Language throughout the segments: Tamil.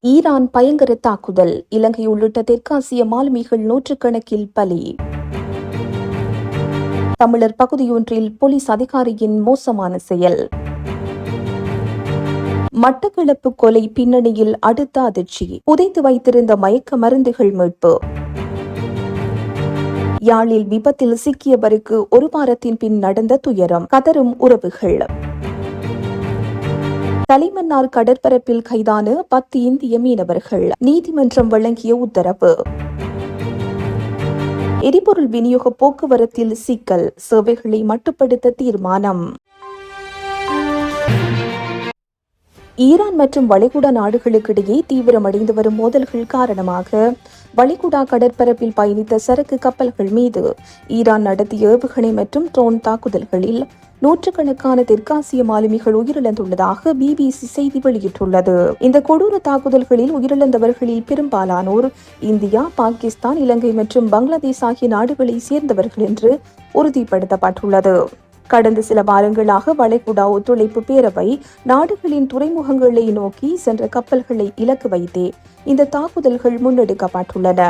ஈரான் பயங்கர தாக்குதல், இலங்கை உள்ளிட்ட தெற்காசிய மாலுமிகள் நூற்றுக்கணக்கில் பலி. தமிழர் பகுதியொன்றில் போலீஸ் அதிகாரியின் மோசமான செயல். மட்டக்களப்பு கொலை பின்னணியில் அடுத்த அதிர்ச்சி, புதைத்து வைத்திருந்த மயக்க மருந்துகள் மீட்பு. யாழில் விபத்தில் சிக்கியவருக்கு ஒரு வாரத்தின் பின் நடந்த துயரம், கதரும் உறவுகள். தலைமன்னார் கடற்பரப்பில் கைதான 10 இந்திய மீனவர்கள், நீதிமன்றம் வழங்கிய உத்தரவு. எரிபொருள் விநியோக போக்குவரத்தில் சிக்கல், சேவைகளை மட்டுப்படுத்த தீர்மானம். ஈரான் மற்றும் வளைகுடா நாடுகளுக்கிடையே தீவிரமடைந்து வரும் மோதல்கள் காரணமாக வளைகுடா கடற்பரப்பில் பயணித்த சரக்கு கப்பல்கள் மீது ஈரான் நடத்திய ஏவுகணை மற்றும் ட்ரோன் தாக்குதல்களில் நூற்றுக்கணக்கான தெற்காசிய மாலுமிகள் உயிரிழந்துள்ளதாக பிபிசி செய்தி வெளியிட்டுள்ளது. இந்த கொடூர தாக்குதல்களில் உயிரிழந்தவர்களில் பெரும்பாலானோர் இந்தியா, பாகிஸ்தான், இலங்கை மற்றும் பங்களாதேஷ் ஆகிய நாடுகளை சேர்ந்தவர்கள் என்று உறுதிப்படுத்தப்பட்டுள்ளது. கடந்த சில வாரங்களாக வளைகுடா ஒத்துழைப்பு பேரவை நாடுகளின் துறைமுகங்களை நோக்கி சென்ற கப்பல்களை இலக்கு வைத்தே இந்த தாக்குதல்கள் முன்னெடுக்கப்பட்டுள்ளன.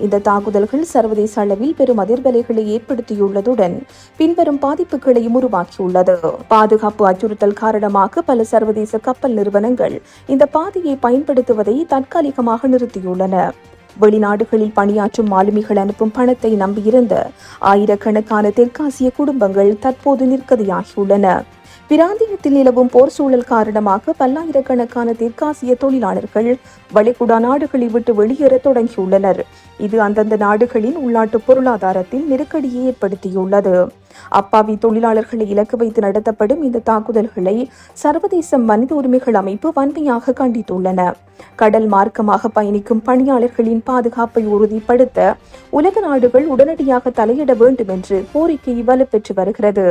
இந்த தாக்குதல்கள் சர்வதேச அளவில் பெரும் அதிர்வலைகளை ஏற்படுத்தியுள்ளதுடன் பின்வரும் பாதிப்புகளையும் உருவாக்கியுள்ளது. பாதுகாப்பு அச்சுறுத்தல் காரணமாக பல சர்வதேச கப்பல் நிறுவனங்கள் இந்த பாதையை பயன்படுத்துவதை தற்காலிகமாக நிறுத்தியுள்ளன. வெளிநாடுகளில் பணியாற்றும் மாலுமிகள் அனுப்பும் பணத்தை நம்பியிருந்த ஆயிரக்கணக்கான தெற்காசிய குடும்பங்கள் தற்போது நிற்கதியாகியுள்ளன. பிராந்தியத்தில் நிலவும் போர் சூழல் காரணமாக பல்லாயிரக்கணக்கான தெற்காசிய தொழிலாளர்கள் வளைகுடா நாடுகளை விட்டு வெளியேற தொடங்கியுள்ளனர். இது அந்தந்த நாடுகளின் உள்நாட்டு பொருளாதாரத்தில் நெருக்கடியை ஏற்படுத்தியுள்ளது. அப்பாவி தொழிலாளர்களை இலக்கு வைத்து நடத்தப்படும் இந்த தாக்குதல்களை சர்வதேச மனித உரிமைகள் அமைப்பு வன்மையாக கண்டித்துள்ளன. கடல் மார்க்கமாக பயணிக்கும் பணியாளர்களின் பாதுகாப்பை உறுதிப்படுத்த உலக நாடுகள் உடனடியாக தலையிட வேண்டும் என்று கோரிக்கை வலுப்பெற்று வருகிறது.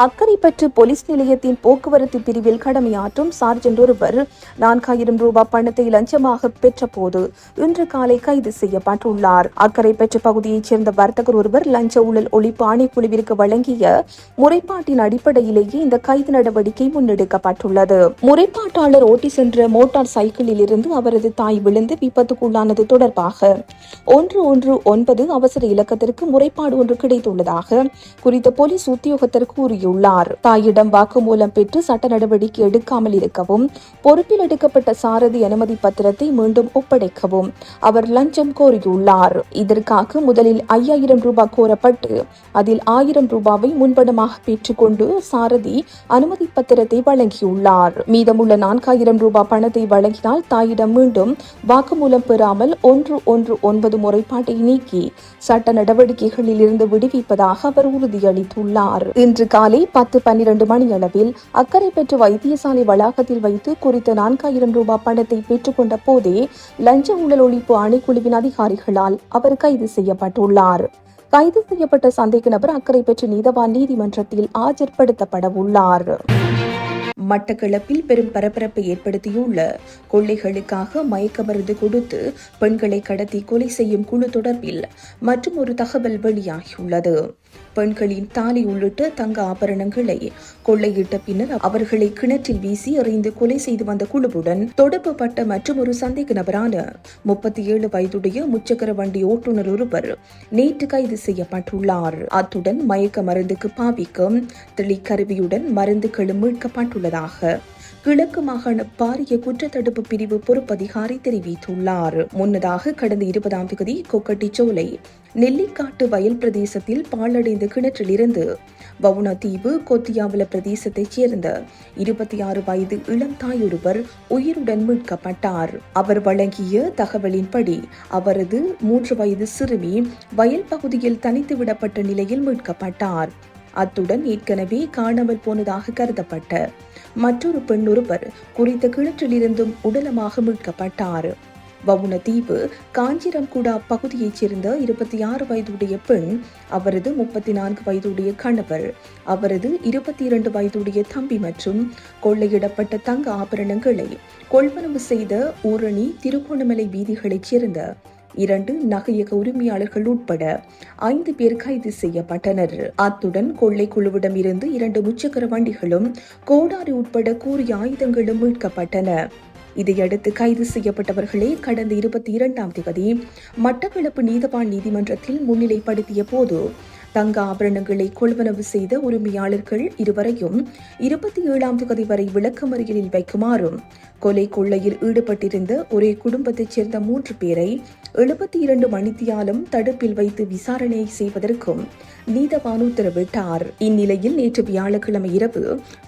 அக்கரைப்பற்று போலீஸ் நிலையத்தின் போக்குவரத்து பிரிவில் கடமையாற்றும் சார்ஜென்ட் ஒருவர் 4000 ரூபாய் பணத்தை லஞ்சமாக பெற்றபோது இன்று காலை கைது செய்யப்பட்டுள்ளார். அக்கரைப்பற்று பகுதியைச் சேர்ந்த வர்த்தகர் ஒருவர் லஞ்ச ஊழல் ஒழிப்பு ஆணைக்குழுவிற்கு வழங்கிய முறைப்பாட்டின் அடிப்படையிலேயே இந்த கைது நடவடிக்கை முன்னெடுக்கப்பட்டுள்ளது. முறைப்பாட்டாளர் ஓட்டி சென்ற மோட்டார் சைக்கிளில் இருந்து அவரது தாய் விழுந்து விபத்துக்குள்ளானது தொடர்பாக 119 அவசர இலக்கத்திற்கு முறைப்பாடு ஒன்று கிடைத்துள்ளதாக குறித்த போலீஸ் உத்தியோகத்தர் கூறியுள்ளார். தாயிடம் வாக்குமூலம் பெற்று சட்ட நடவடிக்கை எடுக்காமல் இருக்கவும், பொறுப்பில் எடுக்கப்பட்ட சாரதி அனுமதி பத்திரத்தை மீண்டும் ஒப்படைக்கவும் அவர் லஞ்சம் கோரியுள்ளார். இதற்காக முதலில் 5000 ரூபாய் கோரப்பட்டு அதில் 1000 ரூபாவை முன்பணமாக பெற்றுக்கொண்டு சாரதி அனுமதி பத்திரத்தை வழங்கியுள்ளார். மீதமுள்ள 4000 ரூபாய் பணத்தை வழங்கினால் தாயிடம் மீண்டும் வாக்குமூலம் பெறாமல் 119 முறைப்பாட்டை நீக்கி சட்ட நடவடிக்கைகளில் இருந்து விடுவிப்பதாக அவர் உறுதியளித்துள்ளார். இன்று காலை 10-12 மணியளவில் அக்கரைப்பற்று வைத்தியசாலை வளாகத்தில் வைத்து குறித்த 4000 ரூபாய் பணத்தை பெற்றுக்கொண்ட போதே லஞ்ச ஊழல் ஒழிப்பு ஆணைக்குழுவின் அதிகாரிகளால் அவர் கைது செய்யப்பட்டுள்ளார். கைது செய்யப்பட்ட சந்தேக நபர் அக்கரைப்பற்று நீதவான் நீதிமன்றத்தில் ஆஜர்படுத்தப்பட உள்ளார். மட்டக்களப்பில் பெரும் பரபரப்பை ஏற்படுத்தியுள்ள கொள்ளைகளுக்காக மயக்க மருந்து கொடுத்து பெண்களை கடத்தி கொலை செய்யும் குழு தொடர்பில் மற்றும் ஒரு தகவல் வெளியாகியுள்ளது. பெண்களின் தாலி உள்ளிட்ட தங்க ஆபரணங்களை கொள்ளையிட்ட பின்னர் அவர்களை கிணற்றில் வீசி எறிந்து கொலை செய்து வந்த குழுவுடன் தொடர்புபட்ட மற்றும் ஒரு சந்தேக நபரான 37 வயதுடைய முச்சக்கர வண்டி ஓட்டுநர் ஒருவர் நேற்று கைது செய்யப்பட்டுள்ளார். அத்துடன் மயக்க மருந்துக்கு பாவிக்கும் தெளிக்கருவியுடன் மருந்துகளும் மீட்கப்பட்டுள்ளதாக கிழக்கு மாகாண பாரிய குற்றத்தடுப்பு பிரிவு பொறுப்பதிகாரி தெரிவித்துள்ளார். முன்னதாக கடந்த 20ஆம் தேதி கொக்கட்டிச்சோலை நெல்லிக்காட்டு வயல் பிரதேசத்தில் பாழடைந்த கிணற்றிலிருந்து வவுனா தீவு கொத்தியாவல பிரதேசத்தைச் சேர்ந்த 26 வயது இளம் தாயொருவர் உயிருடன் மீட்கப்பட்டார். அவர் வழங்கிய தகவலின்படி அவரது 3 வயது சிறுமி வயல் பகுதியில் தனித்து விடப்பட்ட நிலையில் மீட்கப்பட்டார். அத்துடன் ஏற்கனவே காணாமல் போனதாக கருதப்பட்ட மற்றொரு பெண் ஒருவர் குறித்த கிணற்றிலிருந்தும் உடலமாக மீட்கப்பட்டார். வவுன தீவு காஞ்சிரம்குடா பகுதியைச் சேர்ந்த 26 வயதுடைய பெண், அவரது 34 வயதுடைய கணவர், அவரது 22 வயதுடைய தம்பி மற்றும் கொள்ளையிடப்பட்ட தங்க ஆபரணங்களை கொள்வனவு செய்த ஊரணி திருகோணமலை வீதிகளைச் சேர்ந்த 2 நகையக உரிமையாளர்கள் உட்பட 5 பேர் கைது செய்யப்பட்டனர். அத்துடன் கொள்ளை குழுவிடம் இருந்து 2 முச்சக்கர வண்டிகளும் கோடாரி உட்பட கூறிய ஆயுதங்களும் மீட்கப்பட்டன. இதையடுத்து கைது செய்யப்பட்டவர்களை கடந்த 22ஆம் தேதி மட்டக்களப்பு நீதவான் நீதிமன்றத்தில் முன்னிலைப்படுத்திய போது தங்க ஆபரணங்களை கொள்வனவு செய்த உரிமையாளர்கள் இருவரையும் 27ஆம் தேதி வரை விளக்கமறியலில் வைக்குமாறும், கொலை கொள்ளையில் ஈடுபட்டிருந்த ஒரே குடும்பத்தைச் சேர்ந்த 3 பேரை 72 மணித்தியாலும் தடுப்பில் வைத்து விசாரணை செய்வதற்கும் நீதவான் உத்தரவிட்டார். இந்நிலையில் நேற்று வியாழக்கிழமை இரவு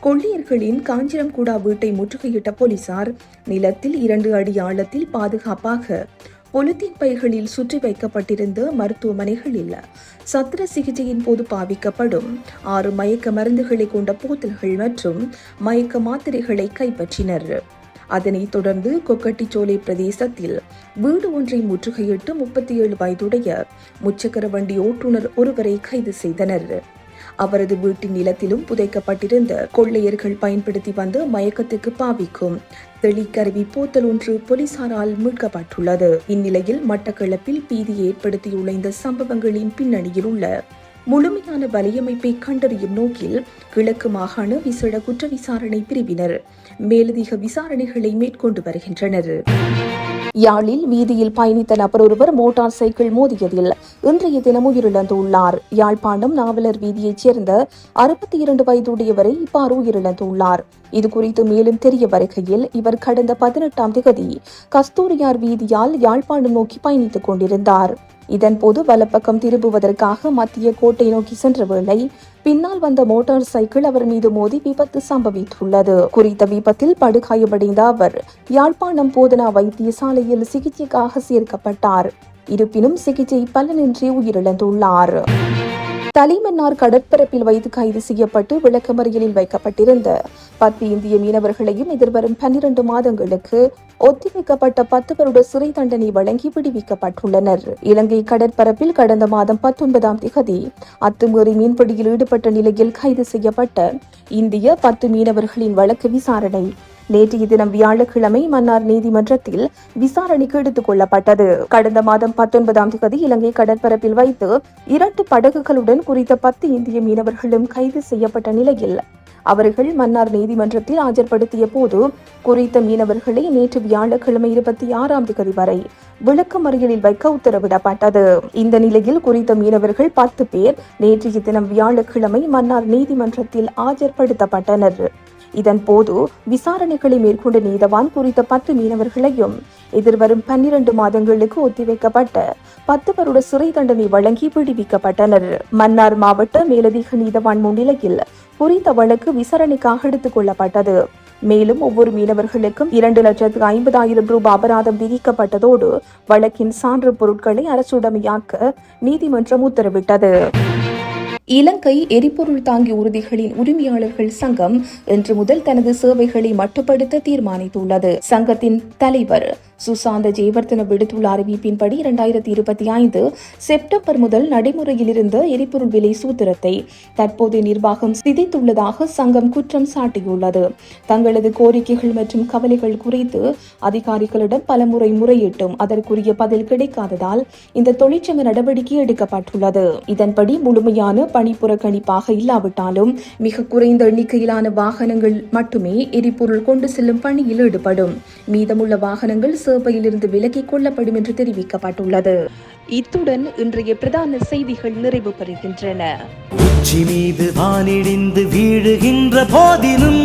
கொள்ளையர்களின் காஞ்சிரம்குடா வீட்டை முற்றுகையிட்ட போலீசார் நிலத்தில் 2 அடி ஆழத்தில் பாதுகாப்பாக பொலித்தீன் பைகளில் சுற்றி வைக்கப்பட்டிருந்த மருத்துவமனைகளில் சத்திர சிகிச்சையின் போது பாவிக்கப்படும் 6 மயக்க மருந்துகளை கொண்ட போத்தல்கள் மற்றும் மயக்க மாத்திரைகளை கைப்பற்றினர். அதனைத் தொடர்ந்து கொக்கட்டிச்சோலை பிரதேசத்தில் வீடு ஒன்றை முற்றுகையிட்டு 37 வயதுடைய முச்சக்கர வண்டி ஓட்டுநர் ஒருவரை கைது செய்தனர். அவரது வீட்டின் நிலத்திலும் புதைக்கப்பட்டிருந்த கொள்ளையர்கள் பயன்படுத்தி வந்த மயக்கத்துக்கு பாவிக்கும் தெளிக்கருவி போத்தல் ஒன்று போலீசாரால் மீட்கப்பட்டுள்ளது. இந்நிலையில் மட்டக்களப்பில் பீதியை ஏற்படுத்தியுள்ள இந்த சம்பவங்களின் பின்னணியில் உள்ள முழுமையான வலையமைப்பை கண்டறியும் நோக்கில் கிழக்கு மாகாண விசேட குற்ற விசாரணை பிரிவினர் மேலதிக விசாரணைகளை மேற்கொண்டு வருகின்றனர். யாழில் வீதியில் பயணித்த நபர் ஒருவர் மோட்டார் சைக்கிள் மோதியதில் இன்றைய தினம் உயிரிழந்துள்ளார். யாழ்ப்பாணம் நாவலர் வீதியைச் சேர்ந்த 62 வயதுடையவரை இவ்வாறு உயிரிழந்துள்ளார். இதுகுறித்து மேலும் தெரிய வருகையில் இவர் கடந்த 18ஆம் தேதி கஸ்தூரியார் வீதியால் யாழ்ப்பாணம் நோக்கி பயணித்துக் கொண்டிருந்தார். இதன்போது வலப்பக்கம் திரும்புவதற்காக மத்திய கோட்டை நோக்கி சென்ற வேளை பின்னால் வந்த மோட்டார் சைக்கிள் அவர் மீது மோதி விபத்து சம்பவித்துள்ளது. குறித்த விபத்தில் படுகாயமடைந்த அவர் யாழ்ப்பாணம் போதனா வைத்தியசாலையில் சிகிச்சைக்காக சேர்க்கப்பட்டார். இருப்பினும் சிகிச்சை பலனின்றி உயிரிழந்துள்ளார். தலைமன்னார் கடற்பரப்பில் வைத்து கைது செய்யப்பட்டு விளக்கமறியலில் வைக்கப்பட்டிருந்த 10 இந்திய மீனவர்களையும் எதிர்வரும் 12 மாதங்களுக்கு ஒத்திவைக்கப்பட்ட 10 வருட சிறை தண்டனை வழங்கி விடுவிக்கப்பட்டுள்ளனர். இலங்கை கடற்பரப்பில் கடந்த மாதம் 19ஆம் தேதி அத்துமீறி மீன்பிடியில் ஈடுபட்ட நிலையில் கைது செய்யப்பட்ட இந்திய 10 மீனவர்களின் வழக்கு விசாரணை நேற்றைய தினம் வியாழக்கிழமை மன்னார் நீதிமன்றத்தில் விசாரணைக்கு எடுத்துக் கொள்ளப்பட்டது. கடந்த மாதம் 19ஆம் தேதி இலங்கை கடற்பரப்பில் வைத்து 2 படகுகளுடன் குறித்த 10 இந்திய மீனவர்களும் கைது செய்யப்பட்ட நிலையில் அவர்கள் மன்னார் நீதிமன்றத்தில் ஆஜர்படுத்திய போது குறித்த மீனவர்களை நேற்று வியாழக்கிழமை 26ஆம் தேதி வரை விளக்கமறியலில் வைக்க உத்தரவிடப்பட்டது. இந்த நிலையில் குறித்த மீனவர்கள் 10 பேர் நேற்றைய தினம் வியாழக்கிழமை மன்னார் நீதிமன்றத்தில் ஆஜர்படுத்தப்பட்டனர். இதன்போது விசாரணைகளை மேற்கொண்ட நீதவான் குறித்த 10 மீனவர்களையும் எதிர்வரும் 12 மாதங்களுக்கு ஒத்திவைக்கப்பட்ட 10 வருட சிறை தண்டனை வழங்கி விடுவிக்கப்பட்டனர். மன்னார் மாவட்ட மேலதிக நீதவான் முன்னிலையில் குறித்த வழக்கு விசாரணைக்காக எடுத்துக் கொள்ளப்பட்டது. மேலும் ஒவ்வொரு மீனவர்களுக்கும் 2,50,000 ரூபாய் அபராதம் விதிக்கப்பட்டதோடு வழக்கின் சான்று பொருட்களை அரசுடைமையாக்க நீதிமன்றம் உத்தரவிட்டது. இலங்கை எரிபொருள் தாங்கி ஊர்திகளின் உரிமையாளர்கள் சங்கம் இன்று முதல் தனது சேவைகளை மட்டுப்படுத்த தீர்மானித்துள்ளது. சங்கத்தின் தலைவர் சுசாந்த ஜெயவர்தன விடுத்துள்ள அறிவிப்பின்படி 2025 செப்டம்பர் முதல் நடைமுறையில் இருந்த எரிபொருள் விலை சூத்திரத்தை தற்போதைய நிர்வாகம் சிதைத்துள்ளதாக சங்கம் குற்றம் சாட்டியுள்ளது. தங்களது கோரிக்கைகள் மற்றும் கவலைகள் குறித்து அதிகாரிகளிடம் பலமுறை முறையிட்டும் அதற்குரிய பதில் கிடைக்காததால் இந்த தொழிற்சங்க நடவடிக்கை எடுக்கப்பட்டுள்ளது. இதன்படி முழுமையான பணிப்புறக்கணிப்பாக இல்லாவிட்டாலும் மிக குறைந்த எண்ணிக்கையிலான வாகனங்கள் மட்டுமே எரிபொருள் கொண்டு செல்லும் பணியில் ஈடுபடும். மீதமுள்ள வாகனங்கள் சேவையிலிருந்து விலக்கிக் கொள்ளப்படும் என்று தெரிவிக்கப்பட்டுள்ளது. இத்துடன் இன்றைய பிரதான செய்திகள் நிறைவு பெறுகின்றன. உச்சி மீது வானிடிந்து வீழுகின்ற போதிலும்